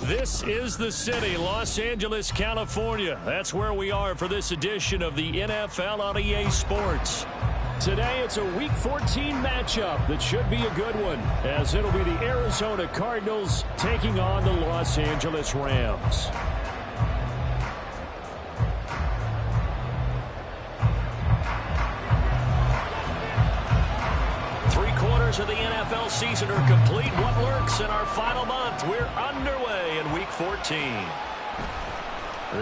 This is the city, Los Angeles, California. That's where we are for this edition of the NFL on EA Sports. Today, it's a Week 14 matchup that should be a good one, as it'll be the Arizona Cardinals taking on the Los Angeles Rams. Of the NFL season are complete. What lurks in our final month? We're underway in Week 14.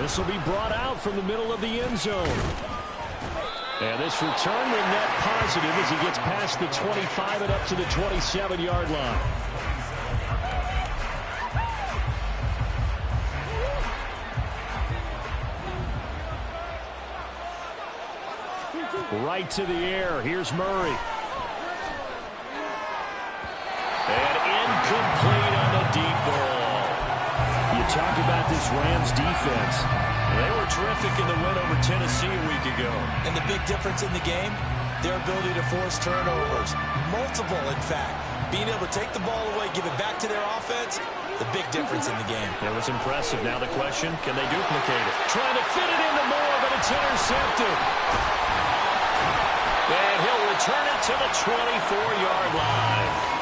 This will be brought out from the middle of the end zone. And this return will net positive as he gets past the 25 and up to the 27-yard line. Right to the air. Here's Murray. Complete on the deep ball. You talk about this Rams defense. They were terrific in the win over Tennessee a week ago. And the big difference in the game, their ability to force turnovers. Multiple, in fact. Being able to take the ball away, give it back to their offense, the big difference in the game. It was impressive. Now the question, can they duplicate it? Trying to fit it into Moore, but it's intercepted. And he'll return it to the 24-yard line.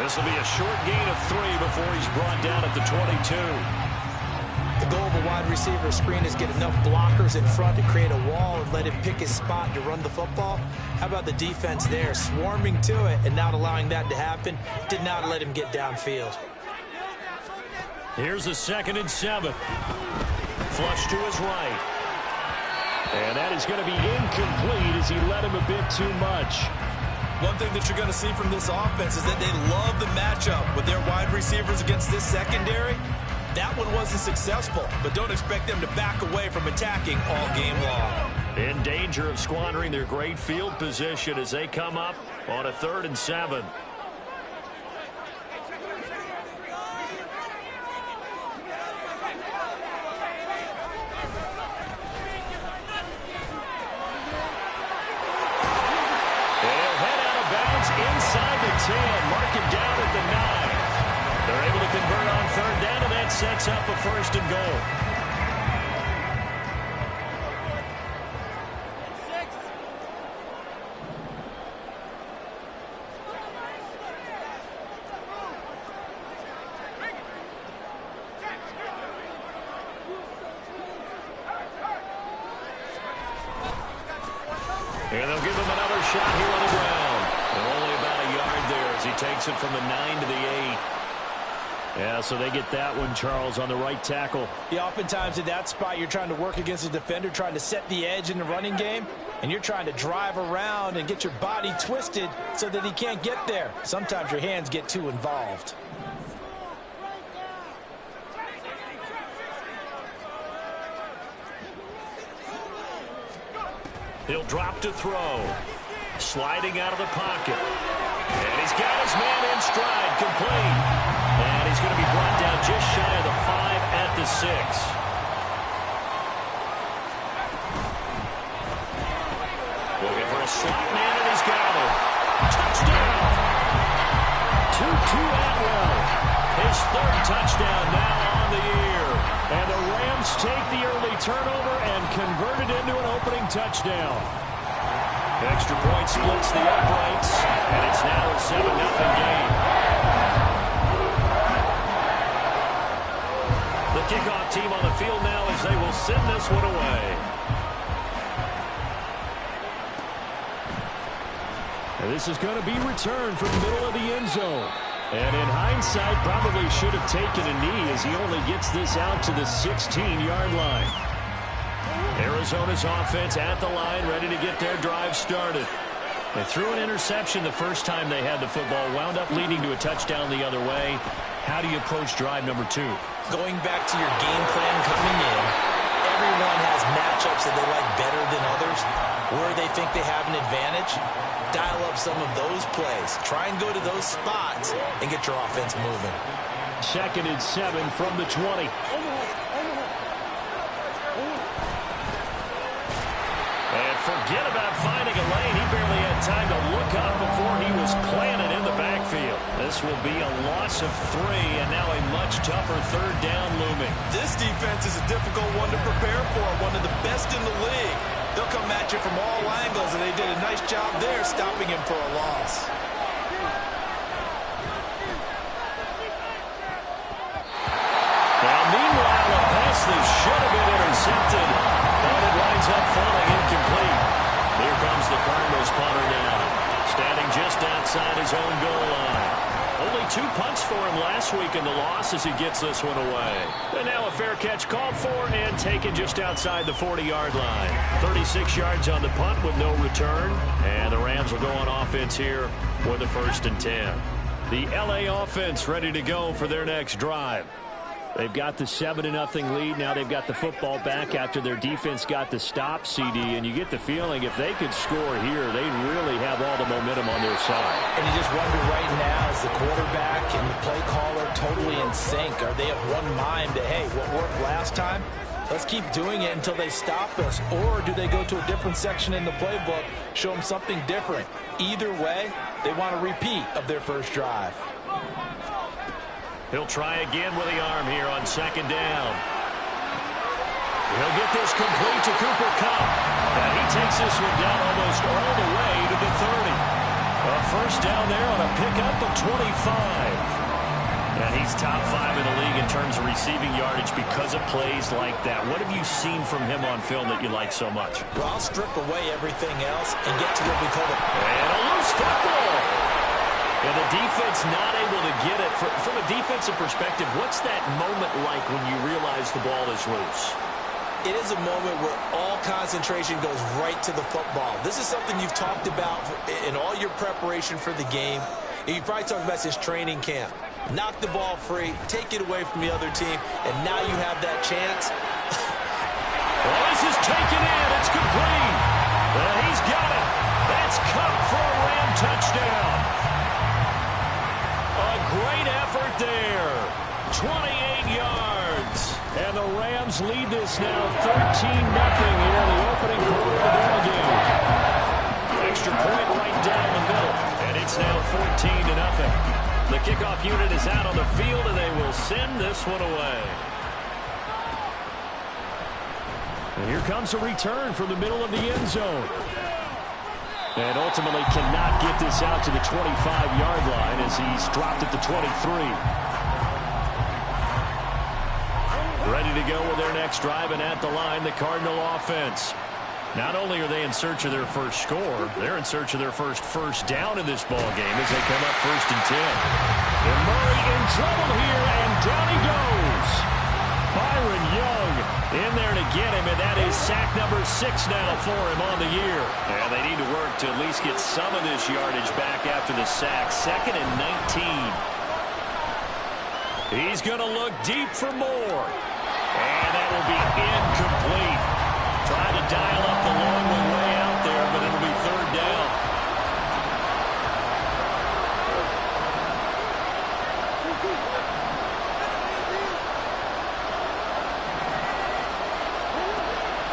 This will be a short gain of 3 before he's brought down at the 22. The goal of a wide receiver screen is get enough blockers in front to create a wall and let him pick his spot to run the football. How about the defense there, swarming to it and not allowing that to happen? Did not let him get downfield. Here's a 2nd and 7. Flush to his right. And that is going to be incomplete as he led him a bit too much. One thing that you're going to see from this offense is that they love the matchup with their wide receivers against this secondary. That one wasn't successful, but don't expect them to back away from attacking all game long. In danger of squandering their great field position as they come up on a 3rd and 7. Inside the 10, mark him down at the 9. They're able to convert on 3rd down, and that sets up a 1st and goal. And they'll give him another shot here on the ground. Only about a yard there as he takes it from the 9 to the 8. Yeah, so they get that one, Charles, on the right tackle. Yeah, oftentimes in that spot, you're trying to work against a defender, trying to set the edge in the running game, and you're trying to drive around and get your body twisted so that he can't get there. Sometimes your hands get too involved. He'll drop to throw. Sliding out of the pocket. And he's got his man in stride, complete. And he's going to be brought down just shy of the 5 at the 6. Looking for a slot man, and he's got him. Touchdown! Tutu Atwell. His 3rd touchdown now on the year. And the Rams take the early turnover and convert it into an opening touchdown. Extra point splits the uprights, and it's now a 7-0 game. The kickoff team on the field now as they will send this one away. And this is going to be returned from the middle of the end zone. And in hindsight, probably should have taken a knee as he only gets this out to the 16-yard line. Arizona's offense at the line, ready to get their drive started. They threw an interception the first time they had the football, wound up leading to a touchdown the other way. How do you approach drive number 2? Going back to your game plan coming in, everyone has matchups that they like better than others. where they think they have an advantage, dial up some of those plays. Try and go to those spots and get your offense moving. 2nd and 7 from the 20. And forget about finding a lane. He barely had time to look up before he was planted in the backfield. This will be a loss of 3, and now a much tougher 3rd down looming. This defense is a difficult one to prepare for, one of the best in the league. They'll come at you from all angles, and they did a nice job there stopping him for a loss. Now, meanwhile, a pass that should have been intercepted, but it winds up falling incomplete. Here comes the Cardinals punter now, standing just outside his own goal line. Only 2 punts for him last week in the loss as he gets this one away. And now a fair catch called for and taken just outside the 40-yard line. 36 yards on the punt with no return. And the Rams will go on offense here with a 1st and 10. The L.A. offense ready to go for their next drive. They've got the 7-0 lead. Now they've got the football back after their defense got the stop, CD. And you get the feeling if they could score here, they'd really have all the momentum on their side. And you just wonder right now, is the quarterback and the play caller totally in sync? Are they of one mind that, hey, what worked last time? Let's keep doing it until they stop us. Or do they go to a different section in the playbook, show them something different? Either way, they want a repeat of their first drive. He'll try again with the arm here on 2nd down. He'll get this complete to Cooper Kupp. And he takes this one down almost all the way to the 30. A 1st down there on a pickup of 25. And he's top 5 in the league in terms of receiving yardage because of plays like that. What have you seen from him on film that you like so much? Well, I'll strip away everything else and get to what we call And a loose football. And the defense not able to get it. From a defensive perspective, what's that moment like when you realize the ball is loose? It is a moment where all concentration goes right to the football. This is something you've talked about in all your preparation for the game. And you probably talked about since training camp. Knock the ball free, take it away from the other team, and now you have that chance. Well, this is taken in. It's complete. And he's got it. That's Kupp for a Ram touchdown. A great effort there. 28 yards. And the Rams lead this now 13-0 here in the opening quarter of the ball game. Extra point right down the middle. And it's now 14-0. The kickoff unit is out on the field, and they will send this one away. And here comes a return from the middle of the end zone. And ultimately cannot get this out to the 25-yard line as he's dropped at the 23. Ready to go with their next drive, and at the line, the Cardinal offense. Not only are they in search of their first score, they're in search of their first down in this ball game as they come up 1st and 10. And Murray in trouble here, and down he goes. Byron Young in there to get him, and that is sack number 6 now for him on the year. And they need to work to at least get some of this yardage back after the sack. 2nd and 19. He's going to look deep for more. And that will be incomplete. Trying to dial up the long way out there, but it'll be 3rd down.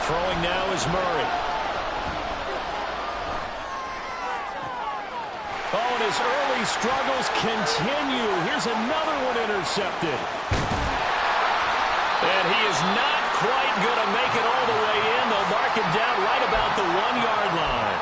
Throwing now is Murray. Oh, and his early struggles continue. Here's another one intercepted. And he is not quite going to make it all the way in. They'll mark him down right about the 1-yard line.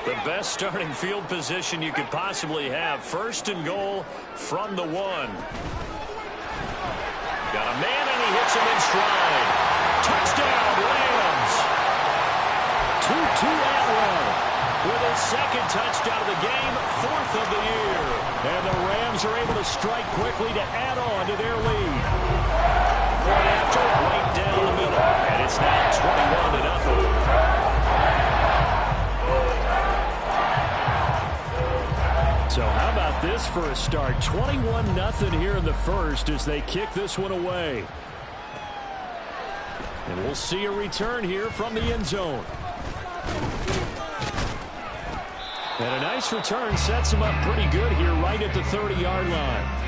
The best starting field position you could possibly have. 1st and goal from the 1. Got a man, and he hits him in stride. Touchdown, Rams. Tutu Atwell with his 2nd touchdown of the game, 4th of the year. And the Rams are able to strike quickly to add on to their lead. Right after, right down the middle. And it's now 21-0. So how about this for a start. 21-0 here in the first as they kick this one away. And we'll see a return here from the end zone. And a nice return sets him up pretty good here right at the 30-yard line.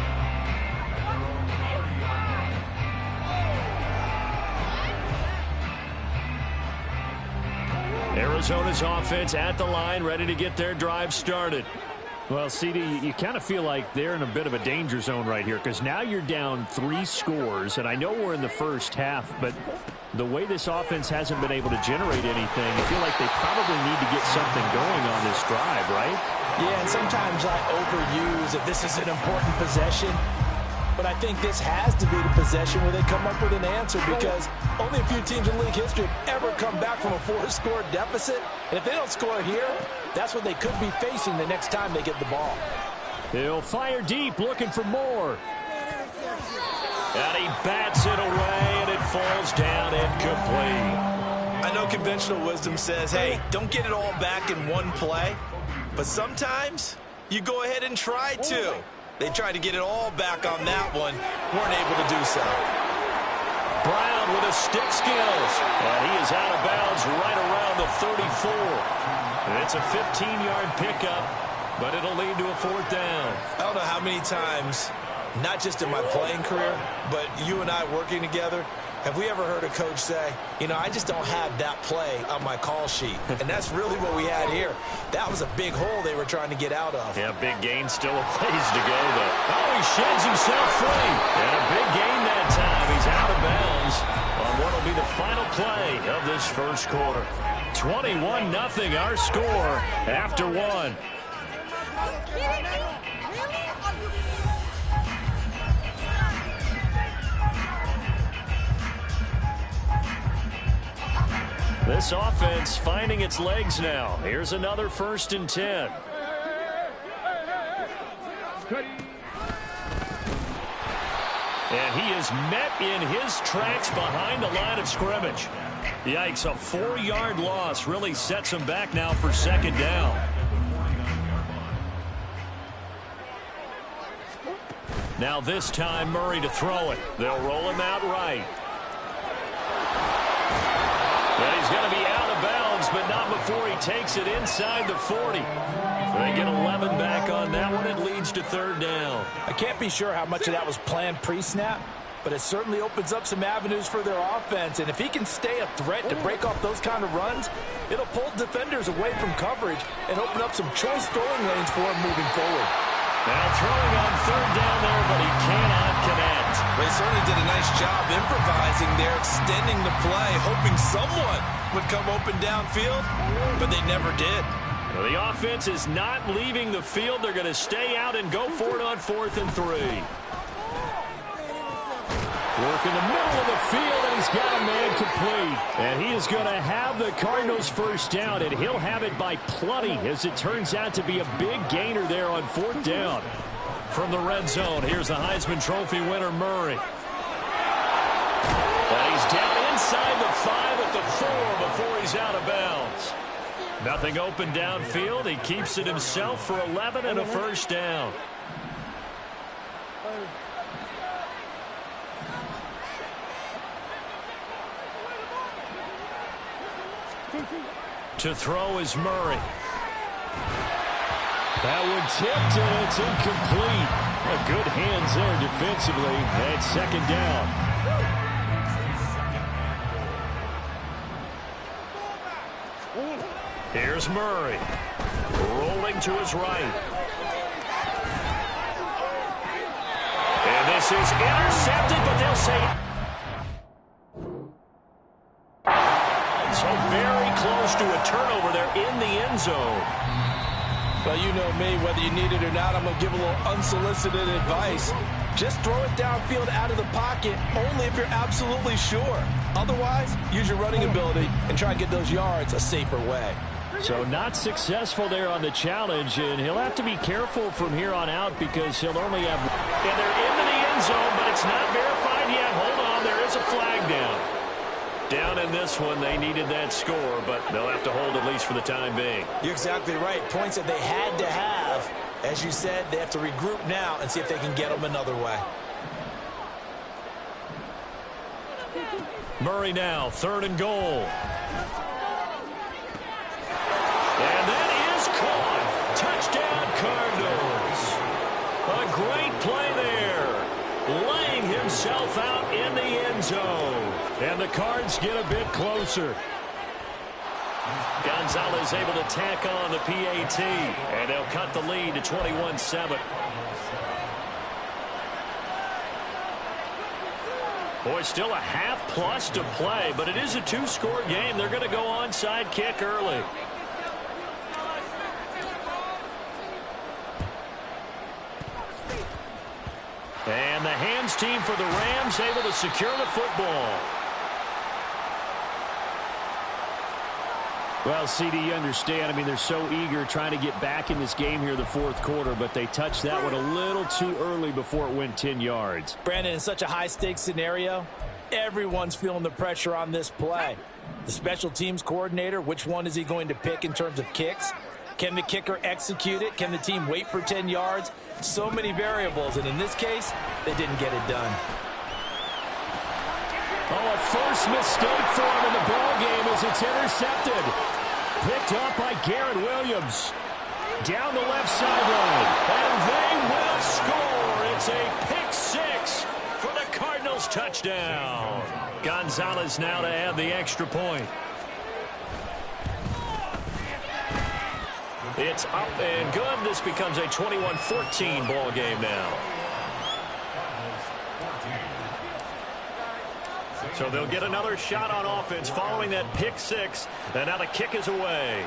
Arizona's offense at the line, ready to get their drive started. Well, CD, you kind of feel like they're in a bit of a danger zone right here because now you're down 3 scores, and I know we're in the first half, but the way this offense hasn't been able to generate anything, I feel like they probably need to get something going on this drive, right? Yeah, and sometimes I overuse that this is an important possession. But I think this has to be the possession where they come up with an answer because only a few teams in league history have ever come back from a 4-score deficit. And if they don't score here, that's what they could be facing the next time they get the ball. He'll fire deep, looking for more. And he bats it away, and it falls down incomplete. I know conventional wisdom says, hey, don't get it all back in one play. But sometimes you go ahead and try to. They tried to get it all back on that one. Weren't able to do so. Brown with a stick skills. And he is out of bounds right around the 34. And it's a 15-yard pickup, but it'll lead to a 4th down. I don't know how many times, not just in my playing career, but you and I working together, have we ever heard a coach say, you know, I just don't have that play on my call sheet. And that's really what we had here. That was a big hole they were trying to get out of. Yeah, big gain, still a ways to go, though. Oh, he sheds himself free. And a big gain that time. He's out of bounds on what will be the final play of this first quarter. 21-0 our score after 1. This offense finding its legs now. Here's another 1st and 10. And he is met in his tracks behind the line of scrimmage. Yikes, a 4-yard loss really sets him back now for 2nd down. Now this time Murray to throw it. They'll roll him out right. And he's going to be out of bounds, but not before he takes it inside the 40. So they get 11 back on that one. It leads to 3rd down. I can't be sure how much of that was planned pre-snap, but it certainly opens up some avenues for their offense. And if he can stay a threat to break off those kind of runs, it'll pull defenders away from coverage and open up some choice throwing lanes for him moving forward. Now throwing on 3rd down there, but he cannot connect. They certainly did a nice job improvising there, extending the play, hoping someone would come open downfield, but they never did. Well, the offense is not leaving the field. They're going to stay out and go for it on 4th and 3. Work in the middle of the field, and he's got a man complete. And he is going to have the Cardinals' 1st down, and he'll have it by plenty, as it turns out to be a big gainer there on 4th down. From the red zone, here's the Heisman Trophy winner, Murray. And he's down inside the 5 at the 4 before he's out of bounds. Nothing open downfield. He keeps it himself for 11 and a 1st down. To throw is Murray. That one tipped, and it's incomplete. Good hands there defensively. And 2nd down. Here's Murray. Rolling to his right. And this is intercepted, but they'll say... So very close to a turnover there in the end zone. Well, you know me, whether you need it or not, I'm going to give a little unsolicited advice. Just throw it downfield out of the pocket only if you're absolutely sure. Otherwise, use your running ability and try and get those yards a safer way. So not successful there on the challenge, and he'll have to be careful from here on out because he'll only have... And they're into the end zone, but it's not verified yet. Hold on, there is a flag down. Down in this one, they needed that score, but they'll have to hold at least for the time being. You're exactly right. Points that they had to have, As you said, they have to regroup now and see if they can get them another way. Murray now, 3rd and goal. And that is caught. Touchdown, Cardinals. A great play there. Laying himself out in the end zone. And the Cards get a bit closer. Gonzalez able to tack on the PAT. And they'll cut the lead to 21-7. Boy, still a half-plus to play, but it is a 2-score game. They're going to go onside kick early. And the hands team for the Rams able to secure the football. Well, CD, you understand. I mean, they're so eager trying to get back in this game here in the 4th quarter, but they touched that one a little too early before it went 10 yards. Brandon, in such a high-stakes scenario, everyone's feeling the pressure on this play. The special teams coordinator, which one is he going to pick in terms of kicks? Can the kicker execute it? Can the team wait for 10 yards? So many variables, and in this case, they didn't get it done. Oh, a first mistake for him in the ball game as it's intercepted. Picked up by Garrett Williams. Down the left sideline. And they will score. It's a pick 6 for the Cardinals touchdown. Gonzalez now to add the extra point. It's up and good. This becomes a 21-14 ball game now. So they'll get another shot on offense following that pick 6. And now the kick is away.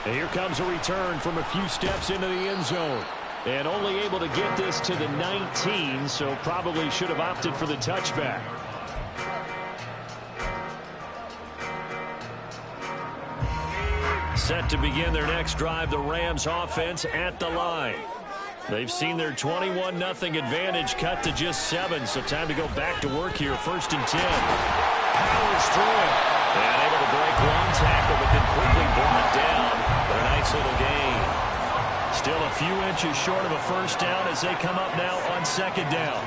And here comes a return from a few steps into the end zone. And only able to get this to the 19, so probably should have opted for the touchback. Set to begin their next drive, the Rams offense at the line. They've seen their 21-0 advantage cut to just 7, so time to go back to work here. 1st and 10. Powers through it. And able to break one tackle, but then quickly brought down for a nice little gain. Still a few inches short of a first down as they come up now on 2nd down.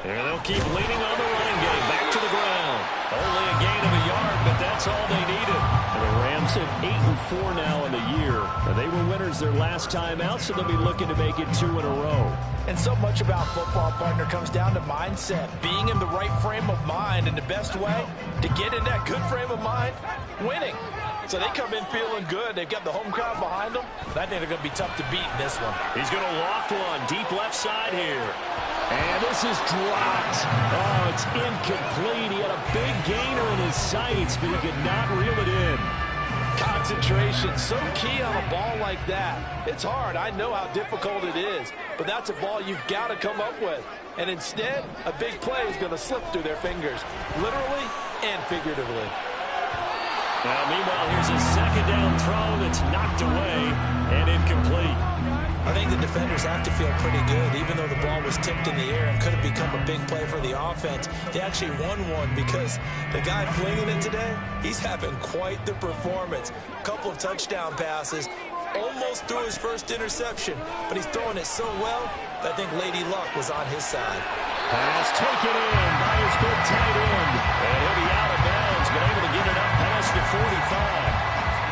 And they'll keep leaning on the running game. Back to the ground. Only a gain of a yard, but that's all they needed. And the Rams at 8-4 now in the year. They were winners their last time out, so they'll be looking to make it 2 in a row. And so much about football, partner, comes down to mindset. Being in the right frame of mind, and the best way to get in that good frame of mind, winning. So they come in feeling good. They've got the home crowd behind them. I think they're going to be tough to beat in this one. He's going to loft one deep left side here. And this is dropped. Oh, it's incomplete. He had a big gainer in his sights, but he could not reel it in. Concentration, so key on a ball like that. It's hard. I know how difficult it is, but that's a ball you've got to come up with. And instead, a big play is going to slip through their fingers, literally and figuratively. Now, meanwhile, here's a 2nd down throw that's knocked away and incomplete. I think the defenders have to feel pretty good, even though the ball was tipped in the air and could have become a big play for the offense. They actually won one because the guy flinging it today, he's having quite the performance. A couple of touchdown passes, almost threw his first interception, but he's throwing it so well that I think Lady Luck was on his side. Pass taken in by his big tight end. And he'll be out of bounds, but able to get it up past the 45.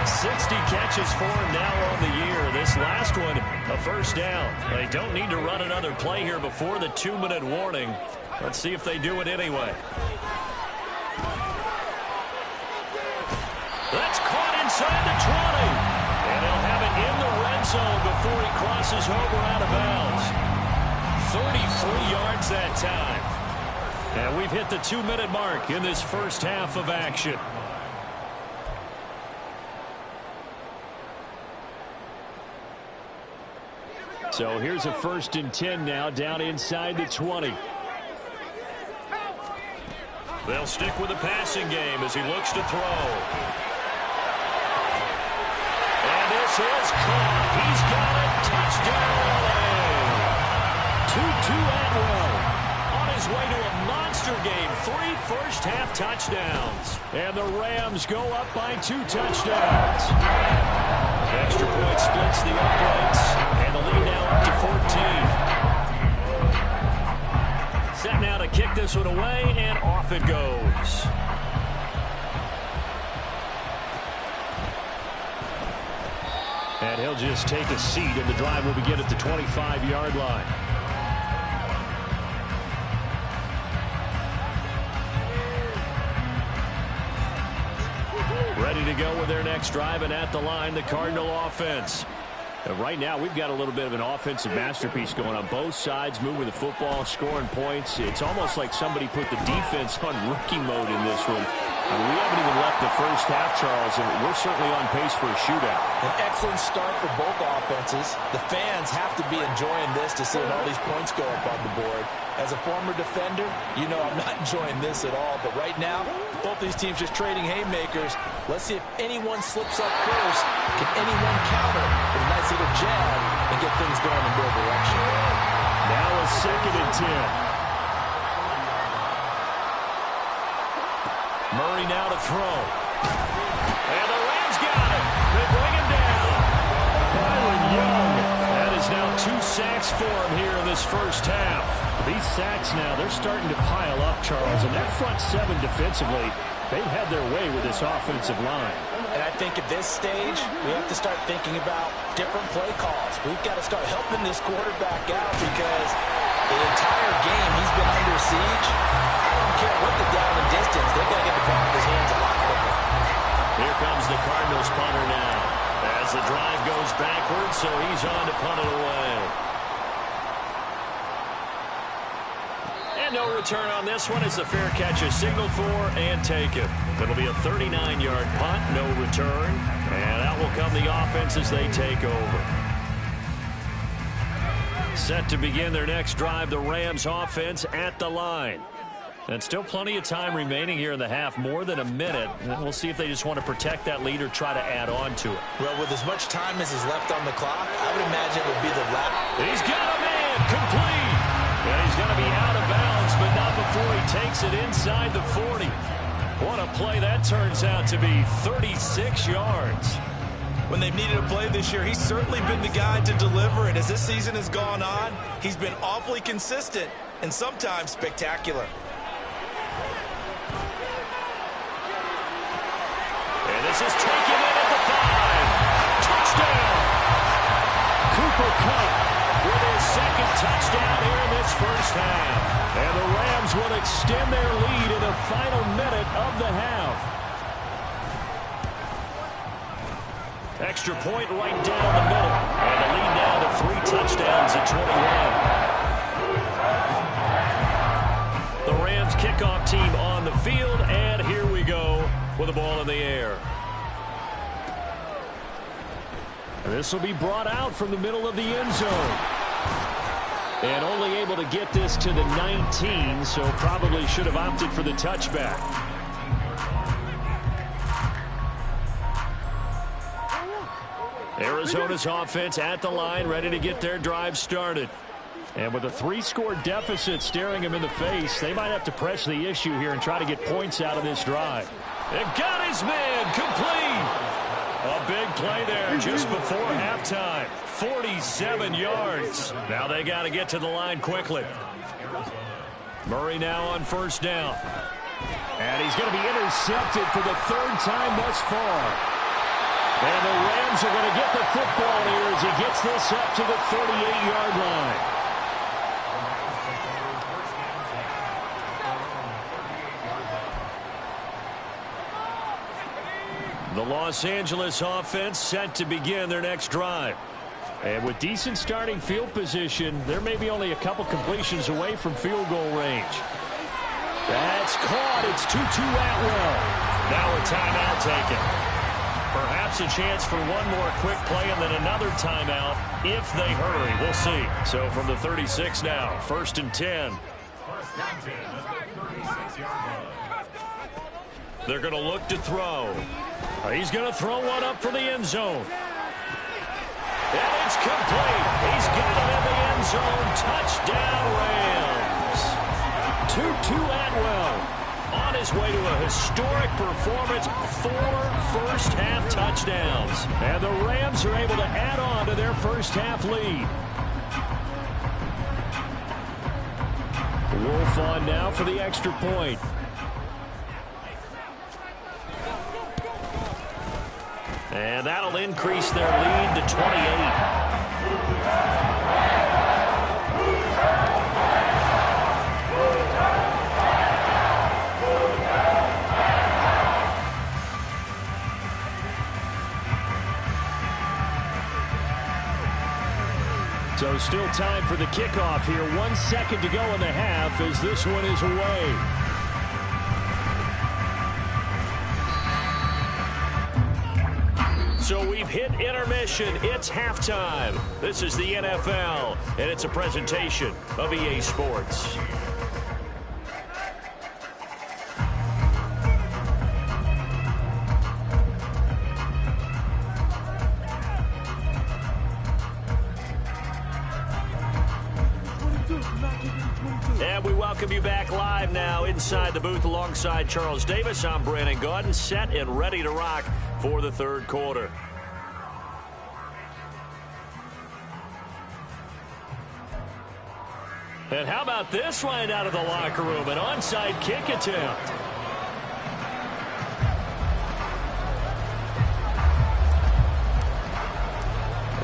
60 catches for him now on the year. This last one, a first down. They don't need to run another play here before the 2-minute warning. Let's see if they do it anyway. That's caught inside the 20. And they'll have it in the red zone before he crosses over out of bounds. 33 yards that time. And we've hit the 2-minute mark in this first half of action. So here's a 1st and 10 now down inside the 20. They'll stick with the passing game as he looks to throw. And this is caught. He's got a touchdown. Tutu Atwell on his his way to a monster game. 3 first-half touchdowns. And the Rams go up by 2 touchdowns. Extra point splits the uprights, and the lead now up to 14. Set now to kick this one away, and off it goes. And he'll just take a seat, and the drive will begin at the 25-yard line. Ready to go with their next drive, and at the line, the Cardinal offense. Right now, we've got a little bit of an offensive masterpiece going on both sides, moving the football, scoring points. It's almost like somebody put the defense on rookie mode in this one. I mean, we haven't even left the first half, Charles, and we're certainly on pace for a shootout. An excellent start for both offenses. The fans have to be enjoying this to see all these points go up on the board. As a former defender, you know I'm not enjoying this at all. But right now, both these teams just trading haymakers. Let's see if anyone slips up first. Can anyone counter with a nice little jab and get things going in their direction? Now a 2nd and 10. Murray now to throw. And the Rams got it. They bring him down. Byron Young. That is now 2 sacks for him here in this first half. These sacks now, they're starting to pile up, Charles. And that front 7 defensively, they've had their way with this offensive line. And I think at this stage, we have to start thinking about different play calls. We've got to start helping this quarterback out because the entire game he's been under siege. I don't care what the down and distance. They've got to get the ball in his hands a lot quicker. Here comes the Cardinals punter now. As the drive goes backwards, so he's on to punt it away. And no return on this one as the fair catch is signaled for and taken. It'll be a 39-yard punt, no return. And out will come the offense as they take over. Set to begin their next drive, the Rams offense at the line. And still plenty of time remaining here in the half, more than a minute. And we'll see if they just want to protect that lead or try to add on to it. Well, with as much time as is left on the clock, I would imagine it would be the last. He's got a man, complete. And he's going to be out of bounds, but not before he takes it inside the 40. What a play that turns out to be, 36 yards. When they've needed a play this year, he's certainly been the guy to deliver it. As this season has gone on, he's been awfully consistent and sometimes spectacular. And this is taken in at the 5. Touchdown! Cooper Kupp with his 2nd touchdown here in this first half. And the Rams will extend their lead in the final minute of the half. Extra point right down the middle. And the lead now to 3 touchdowns at 21. The Rams kickoff team on the field, and here we go with the ball in the air. This will be brought out from the middle of the end zone. And only able to get this to the 19, so probably should have opted for the touchback. Arizona's offense at the line, ready to get their drive started. And with a 3-score deficit staring them in the face, they might have to press the issue here and try to get points out of this drive. And got his man complete. A big play there just before halftime. 47 yards. Now they got to get to the line quickly. Murray now on first down. And he's going to be intercepted for the 3rd time thus far. And the Rams are going to get the football here as he gets this up to the 38-yard line. The Los Angeles offense set to begin their next drive. And with decent starting field position, they're maybe only a couple completions away from field goal range. That's caught. It's Tutu Atwell. Now a timeout taken. Perhaps a chance for one more quick play and then another timeout if they hurry. We'll see. So from the 36 now, 1st and 10. They're going to look to throw. He's going to throw one up for the end zone. And it's complete. He's got it in the end zone. Touchdown, Rams. Tutu Atwell on his way to a historic performance, 4 first-half touchdowns. And the Rams are able to add on to their first-half lead. Wolf on now for the extra point. And that'll increase their lead to 28. So still time for the kickoff here. 1 second to go in the half as this one is away. So we've hit intermission. It's halftime. This is the NFL, and it's a presentation of EA Sports. And we welcome you back live now inside the booth alongside Charles Davis. I'm Brandon Gaudin, set and ready to rock for the third quarter. And how about this right out of the locker room? An onside kick attempt.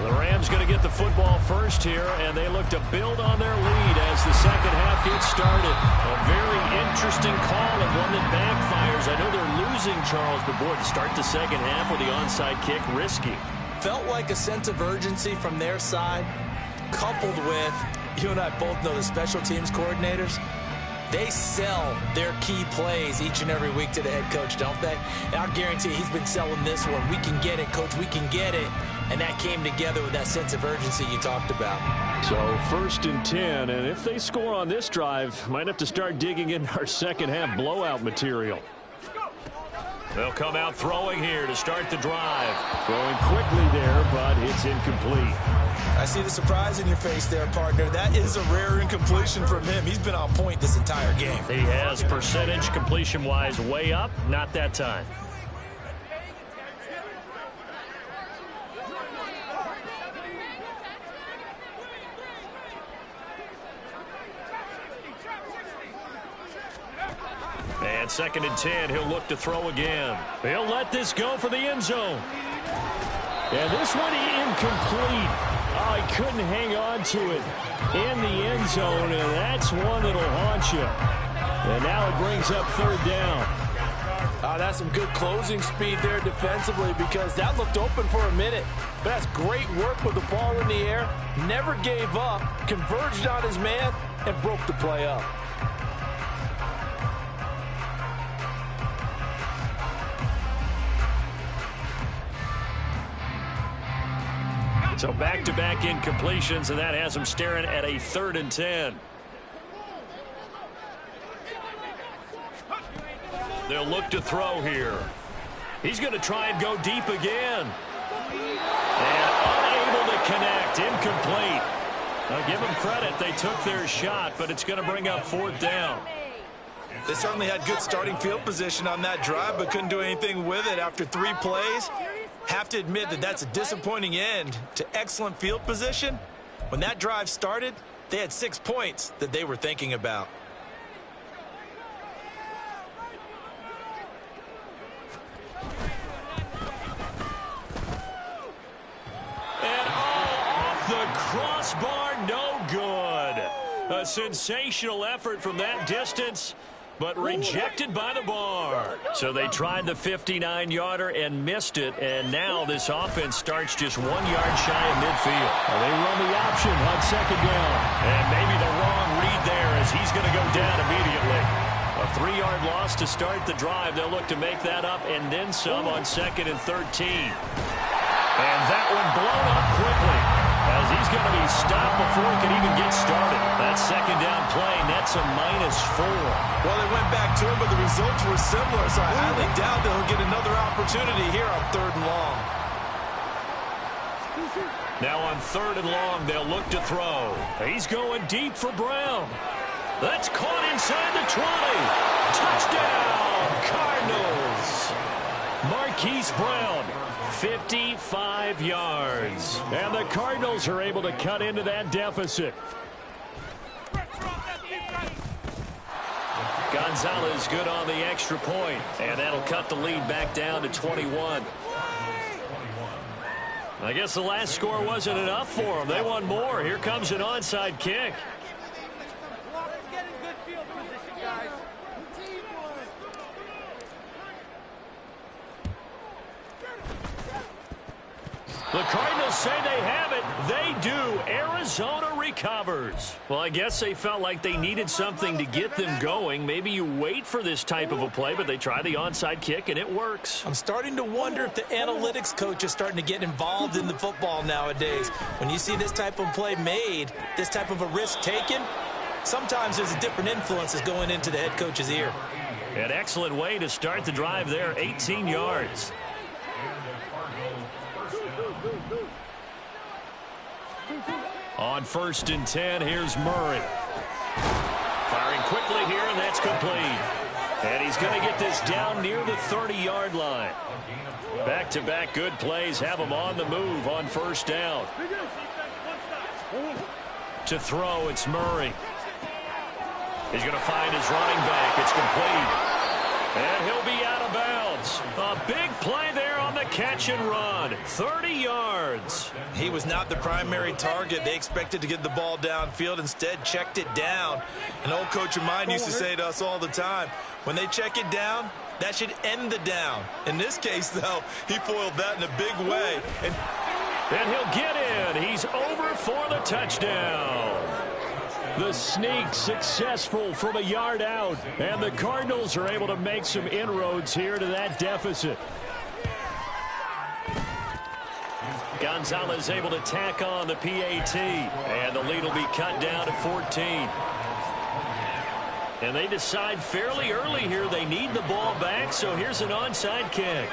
The Rams going to get the football first here, and they look to build on their lead as the second half gets started. A very interesting call and one that backfires. I know they're losing, Charles, but boy, to start the second half with the onside kick, risky. Felt like a sense of urgency from their side, coupled with, you and I both know the special teams coordinators, they sell their key plays each and every week to the head coach, don't they? And I'll guarantee he's been selling this one. We can get it, coach, we can get it. And that came together with that sense of urgency you talked about. So 1st and 10, and if they score on this drive, might have to start digging in our second half blowout material. They'll come out throwing here to start the drive. Throwing quickly there, but it's incomplete. I see the surprise in your face there, partner. That is a rare incompletion from him. He's been on point this entire game. He has percentage completion-wise way up, not that time. And 2nd and 10, he'll look to throw again. He'll let this go for the end zone. And this one incomplete. Oh, he couldn't hang on to it in the end zone, and that's one that'll haunt you. And now it brings up 3rd down. That's some good closing speed there defensively because that looked open for a minute. But that's great work with the ball in the air. Never gave up, converged on his man, and broke the play up. So back-to-back incompletions, and that has them staring at a 3rd and 10. They'll look to throw here. He's going to try and go deep again. And unable to connect. Incomplete. Now give them credit. They took their shot, but it's going to bring up 4th down. They certainly had good starting field position on that drive, but couldn't do anything with it after 3 plays. Have to admit that that's a disappointing end to excellent field position. When that drive started, they had 6 points that they were thinking about. And off the crossbar, no good. A sensational effort from that distance, but rejected by the bar. So they tried the 59-yarder and missed it, and now this offense starts just 1 yard shy of midfield. Well, they run the option on 2nd down. And maybe the wrong read there as he's going to go down immediately. A 3-yard loss to start the drive. They'll look to make that up and then some on 2nd and 13. And that one blown up quickly, as he's going to be stopped before he can even get started. That 2nd down play nets a -4. Well, they went back to him, but the results were similar, so I highly doubt that he'll get another opportunity here on 3rd and long. Now on 3rd and long, they'll look to throw. He's going deep for Brown. That's caught inside the 20. Touchdown, Cardinals. Marquise Brown, 55 yards. And the Cardinals are able to cut into that deficit. Gonzalez good on the extra point, and that'll cut the lead back down to 21. I guess the last score wasn't enough for them. They want more. Here comes an onside kick. The Cardinals say they have it. They do. Arizona recovers. Well, I guess they felt like they needed something to get them going. Maybe you wait for this type of a play, but they try the onside kick, and it works. I'm starting to wonder if the analytics coach is starting to get involved in the football nowadays. When you see this type of play made, this type of a risk taken, sometimes there's a different influences going into the head coach's ear. An excellent way to start the drive there, 18 yards. On 1st and 10, here's Murray. Firing quickly here, and that's complete. And he's going to get this down near the 30-yard line. Back-to-back good plays have him on the move on 1st down. To throw, it's Murray. He's going to find his running back. It's complete. And he'll be out of bounds. A big play there on the catch and run. 30 yards. He was not the primary target. They expected to get the ball downfield. Instead, checked it down. An old coach of mine used to say to us all the time, when they check it down, that should end the down. In this case, though, he foiled that in a big way. And he'll get in. He's over for the touchdown. The sneak successful from a yard out. And the Cardinals are able to make some inroads here to that deficit. Gonzalez able to tack on the PAT. And the lead will be cut down to 14. And they decide fairly early here they need the ball back. So here's an onside kick.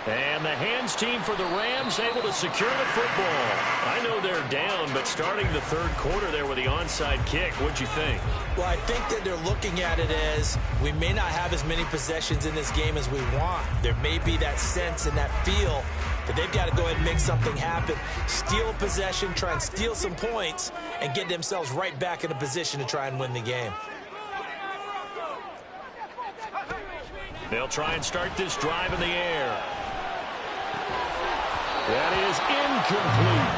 And the hands team for the Rams able to secure the football. I know they're down, but starting the 3rd quarter there with the onside kick, what'd you think? Well, I think that they're looking at it as we may not have as many possessions in this game as we want. There may be that sense and that feel that they've got to go ahead and make something happen. Steal possession, try and steal some points, and get themselves right back in a position to try and win the game. They'll try and start this drive in the air. That is incomplete.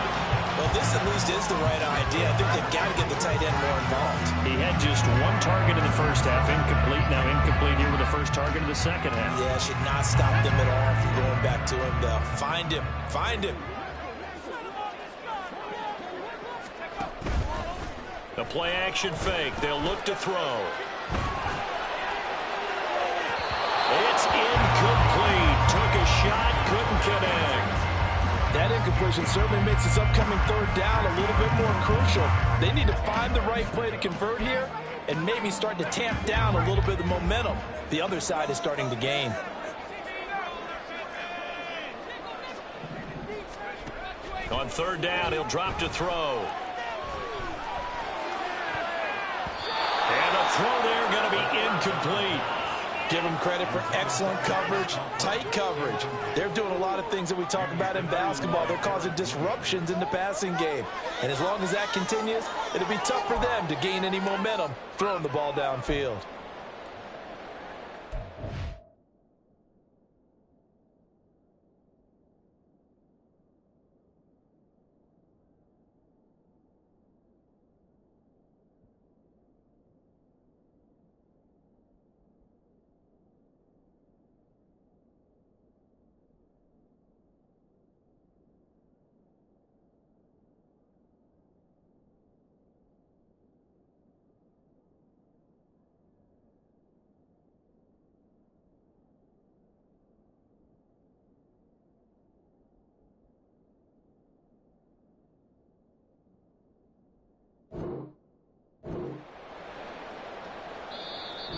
Well, this at least is the right idea. I think they've got to get the tight end more involved. He had just 1 target in the first half, incomplete. Now incomplete here with the first target of the second half. Yeah, should not stop them at all from going back to him, though. Find him. Find him. The play action fake. They'll look to throw. It's incomplete. Took a shot, couldn't connect. That incompletion certainly makes this upcoming 3rd down a little bit more crucial. They need to find the right play to convert here and maybe start to tamp down a little bit of the momentum the other side is starting to gain. On 3rd down, he'll drop to throw. And the throw there going to be incomplete. Give them credit for excellent coverage, tight coverage. They're doing a lot of things that we talk about in basketball. They're causing disruptions in the passing game. And as long as that continues, it'll be tough for them to gain any momentum throwing the ball downfield.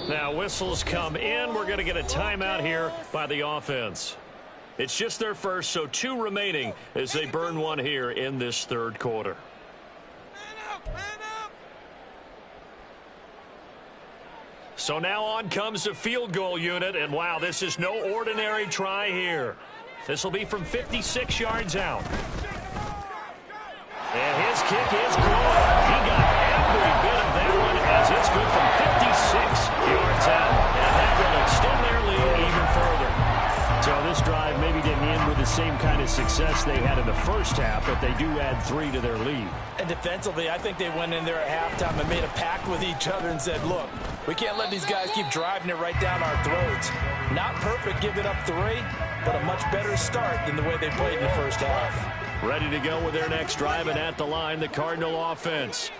Now whistles come in. We're going to get a timeout here by the offense. It's just their first, so 2 remaining as they burn one here in this third quarter. So now on comes the field goal unit, and wow, this is no ordinary try here. This will be from 56 yards out. And his kick is good. He got every bit of that one as it's good from 56 yards out. And that will extend their lead even further. So this drive maybe didn't end with the same kind of success they had in the first half, but they do add 3 to their lead. And defensively, I think they went in there at halftime and made a pact with each other and said, look, we can't let these guys keep driving it right down our throats. Not perfect giving up 3, but a much better start than the way they played in the first half. Ready to go with their next drive, and at the line, the Cardinal offense.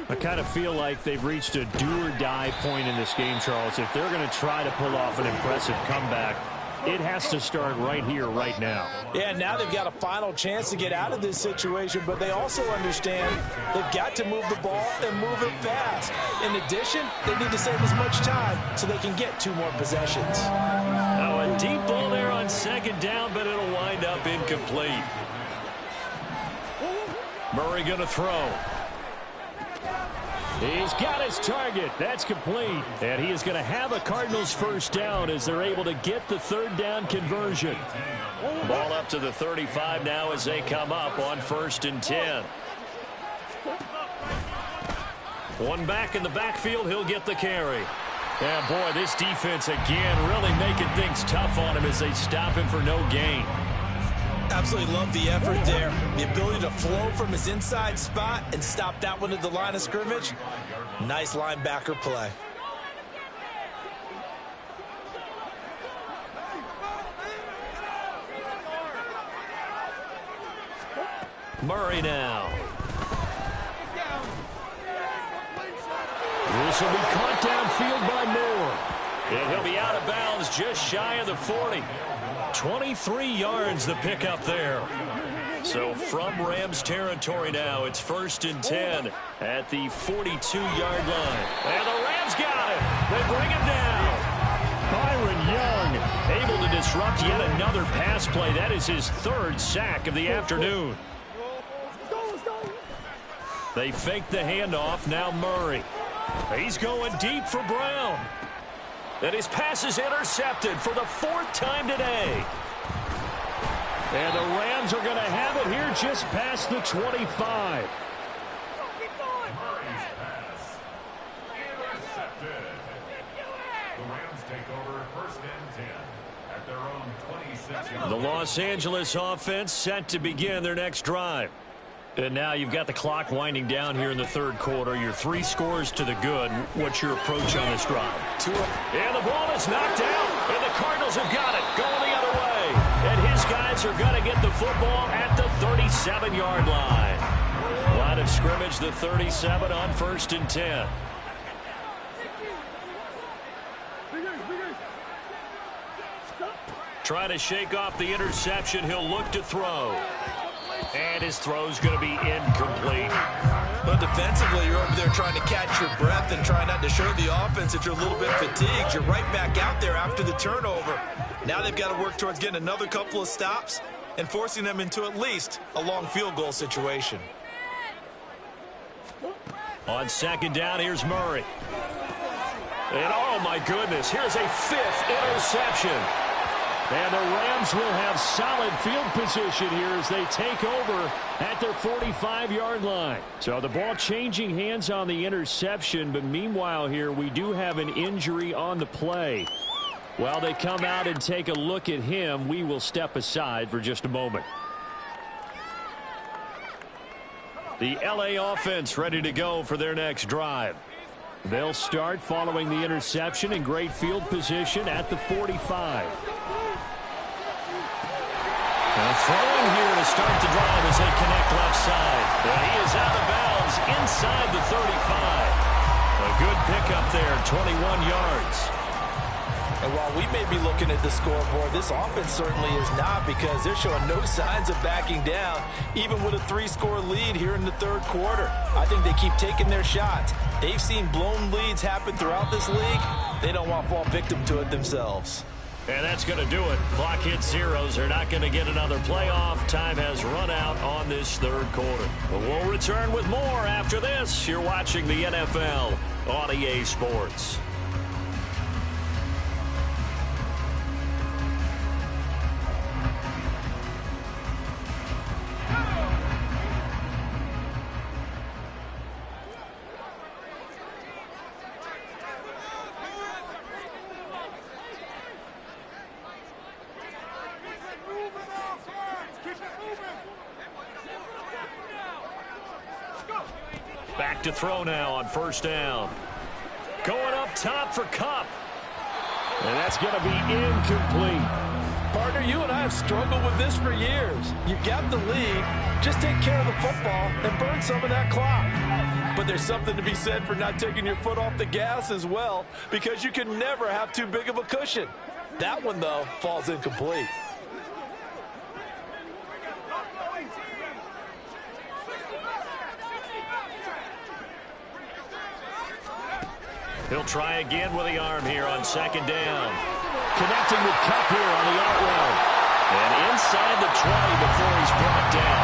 I kind of feel like they've reached a do-or-die point in this game, Charles. If they're going to try to pull off an impressive comeback, it has to start right here, right now. Yeah, now they've got a final chance to get out of this situation, but they also understand they've got to move the ball and move it fast. In addition, they need to save as much time so they can get 2 more possessions. Now a deep ball there on second down, but it'll wind up incomplete. Murray going to throw. He's got his target. That's complete. And he is going to have a Cardinals first down as they're able to get the third down conversion. Ball up to the 35 now as they come up on 1st and 10. One back in the backfield. He'll get the carry. Yeah, boy, this defense again really making things tough on him as they stop him for no gain. Absolutely love the effort there. The ability to flow from his inside spot and stop that one at the line of scrimmage. Nice linebacker play. Murray now. This will be caught downfield by Moore. And he'll be out of bounds just shy of the 40. 23 yards the pickup there. So from Rams territory now, it's 1st and 10 at the 42-yard line. And the Rams got it. They bring him down. Byron Young able to disrupt yet another pass play. That is his 3rd sack of the afternoon. They fake the handoff. Now Murray. He's going deep for Brown. And his pass is intercepted for the 4th time today. And the Rams are going to have it here just past the 25. The Los Angeles offense set to begin their next drive. And now you've got the clock winding down here in the 3rd quarter. Your 3 scores to the good. What's your approach on this drive? And the ball is knocked out. And the Cardinals have got it. Going the other way. And his guys are going to get the football at the 37-yard line. Line of scrimmage, the 37 on 1st and 10. Trying to shake off the interception. He'll look to throw. And his throw's going to be incomplete. But defensively, you're over there trying to catch your breath and try not to show the offense that you're a little bit fatigued. You're right back out there after the turnover. Now they've got to work towards getting another couple of stops and forcing them into at least a long field goal situation. On 2nd down, here's Murray. And oh my goodness, here's a 5th interception. And the Rams will have solid field position here as they take over at their 45-yard line. So the ball changing hands on the interception, but meanwhile here we do have an injury on the play. While they come out and take a look at him, we will step aside for just a moment. The LA offense ready to go for their next drive. They'll start following the interception in great field position at the 45. Now throwing here to start the drive as they connect left side. And he is out of bounds inside the 35. A good pickup there, 21 yards. And while we may be looking at the scoreboard, this offense certainly is not, because they're showing no signs of backing down, even with a 3-score lead here in the 3rd quarter. I think they keep taking their shots. They've seen blown leads happen throughout this league. They don't want to fall victim to it themselves. And that's going to do it. Clock hits zeros. They're not going to get another playoff. Time has run out on this third quarter. But we'll return with more after this. You're watching the NFL on EA Sports. Back to throw now on first down. Going up top for Kupp. And that's going to be incomplete. Partner, you and I have struggled with this for years. You've got the lead. Just take care of the football and burn some of that clock. But there's something to be said for not taking your foot off the gas as well, because you can never have too big of a cushion. That one, though, falls incomplete. He'll try again with the arm here on second down. Connecting with Kupp here on the out route. And inside the 20 before he's brought down.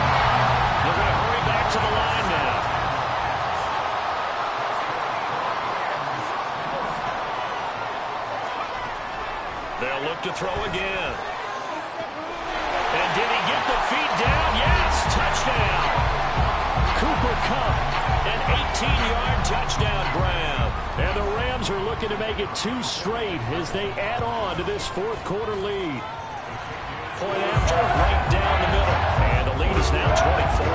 They're going to hurry back to the line now. They'll look to throw again. And did he get the feet down? Yes, touchdown. Cooper Kupp, an 18-yard touchdown grab. And the Rams are looking to make it 2 straight as they add on to this fourth quarter lead. Point after, right down the middle. And the lead is now 24.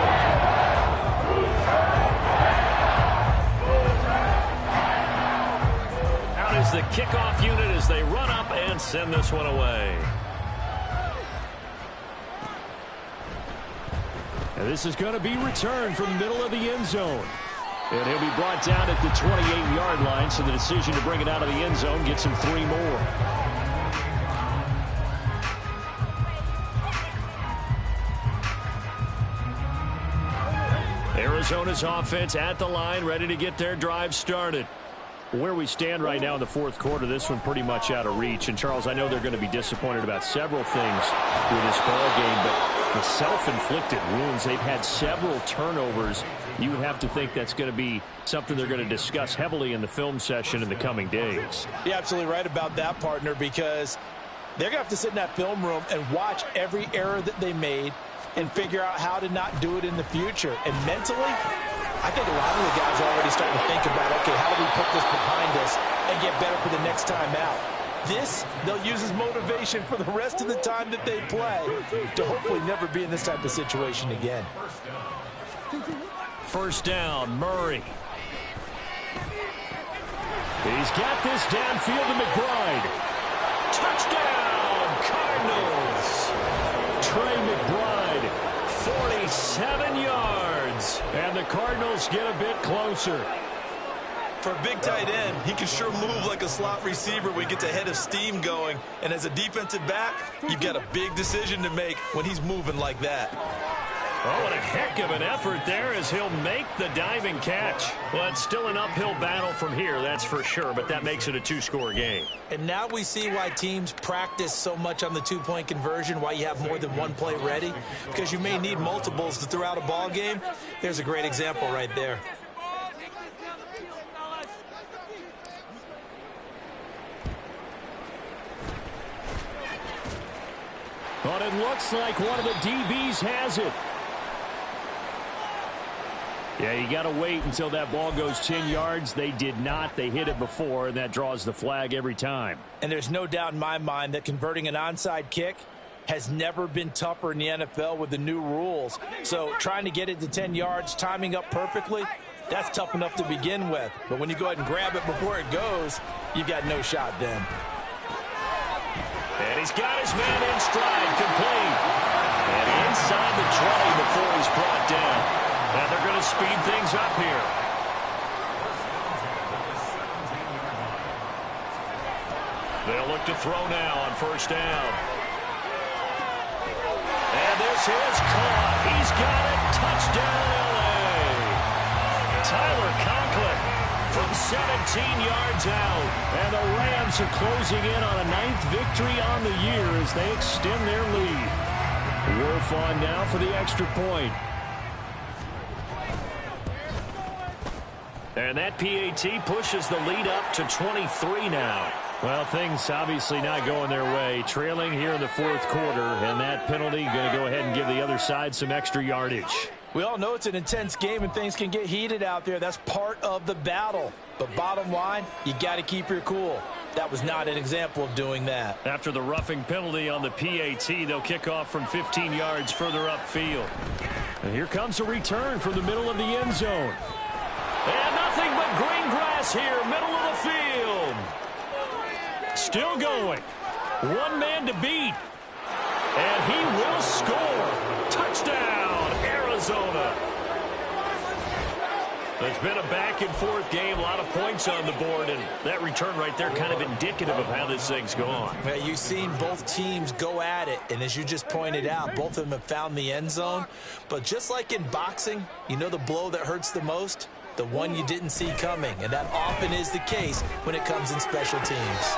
Out is the kickoff unit as they run up and send this one away. And this is going to be returned from the middle of the end zone. And he'll be brought down at the 28-yard line, so the decision to bring it out of the end zone gets him 3 more. Arizona's offense at the line, ready to get their drive started. Where we stand right now in the fourth quarter, this one pretty much out of reach. And, Charles, I know they're going to be disappointed about several things with this ball game, but the self-inflicted wounds, they've had several turnovers. You would have to think that's going to be something they're going to discuss heavily in the film session in the coming days. You're absolutely right about that, partner, because they're going to have to sit in that film room and watch every error that they made and figure out how to not do it in the future. And mentally, I think a lot of the guys are already starting to think about, okay, how do we put this behind us and get better for the next time out? This, they'll use as motivation for the rest of the time that they play to hopefully never be in this type of situation again. First down, Murray. He's got this downfield to McBride. Touchdown, Cardinals. Trey McBride, 47 yards. And the Cardinals get a bit closer. For a big tight end, he can sure move like a slot receiver when he gets a head of steam going. And as a defensive back, you've got a big decision to make when he's moving like that. Oh, what a heck of an effort there as he'll make the diving catch. Well, it's still an uphill battle from here, that's for sure, but that makes it a 2-score game. And now we see why teams practice so much on the 2-point conversion, why you have more than one play ready, because you may need multiples to throw out a ball game. There's a great example right there. But it looks like one of the DBs has it. Yeah, you got to wait until that ball goes 10 yards. They did not. They hit it before, and that draws the flag every time. And there's no doubt in my mind that converting an onside kick has never been tougher in the NFL with the new rules. So trying to get it to 10 yards, timing up perfectly, that's tough enough to begin with. But when you go ahead and grab it before it goes, you've got no shot then. And he's got his man in stride, complete. And inside the 20 before he's brought down. And they're going to speed things up here. They'll look to throw now on first down. And this is caught. He's got it. Touchdown, L.A. Tyler Conklin, from 17 yards out. And the Rams are closing in on a 9th victory on the year as they extend their lead. Wolf on now for the extra point. And that PAT pushes the lead up to 23 now. Well, things obviously not going their way. Trailing here in the 4th quarter, and that penalty going to go ahead and give the other side some extra yardage. We all know it's an intense game and things can get heated out there. That's part of the battle. But bottom line, you got to keep your cool. That was not an example of doing that. After the roughing penalty on the PAT, they'll kick off from 15 yards further upfield. And here comes a return from the middle of the end zone. And nothing but green grass here, middle of the field. Still going. One man to beat. And he will score. Touchdown, Arizona. It's been a back-and-forth game, a lot of points on the board, and that return right there kind of indicative of how this thing's gone. Yeah, you've seen both teams go at it, and as you just pointed out, both of them have found the end zone. But just like in boxing, you know the blow that hurts the most? The one you didn't see coming, and that often is the case when it comes in special teams.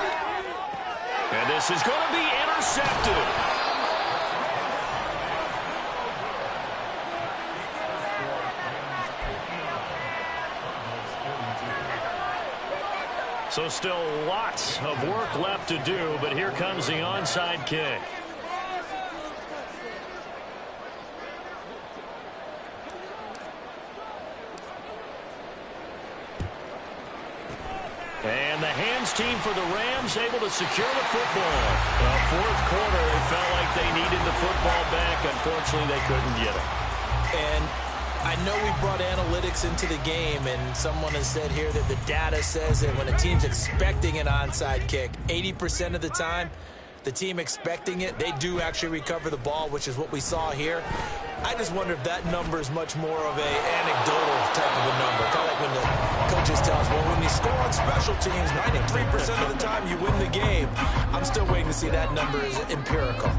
And this is going to be intercepted. So still lots of work left to do, but here comes the onside kick. And the hands team for the Rams able to secure the football. Well, 4th quarter, they felt like they needed the football back. Unfortunately, they couldn't get it. And I know we brought analytics into the game, and someone has said here that the data says that when a team's expecting an onside kick, 80% of the time, the team expecting it, they do actually recover the ball, which is what we saw here. I just wonder if that number is much more of a anecdotal type of a number. Kind of like when the coaches tell us, well, when you score on special teams, 93% of the time you win the game. I'm still waiting to see that number is empirical.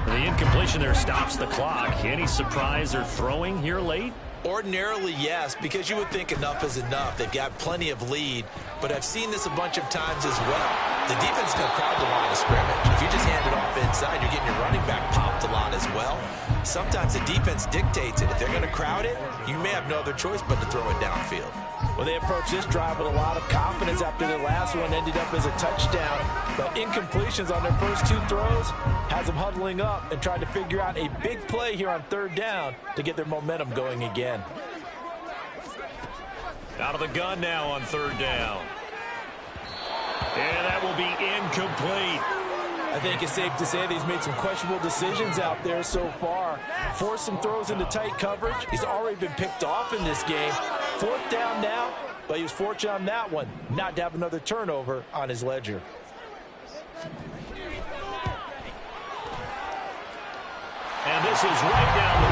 The incompletion there stops the clock. Any surprise they're throwing here late? Ordinarily, yes, because you would think enough is enough. They've got plenty of lead, but I've seen this a bunch of times as well. The defense is going to crowd the line of scrimmage. If you just hand it off inside, you're getting your running back popped a lot as well. Sometimes the defense dictates it. If they're going to crowd it, you may have no other choice but to throw it downfield. Well, they approached this drive with a lot of confidence after their last one ended up as a touchdown. But incompletions on their first 2 throws has them huddling up and trying to figure out a big play here on 3rd down to get their momentum going again. Out of the gun now on 3rd down. And that will be incomplete. I think it's safe to say that he's made some questionable decisions out there so far. Forced some throws into tight coverage. He's already been picked off in this game. 4th down now, but he was fortunate on that one not to have another turnover on his ledger. And this is right down the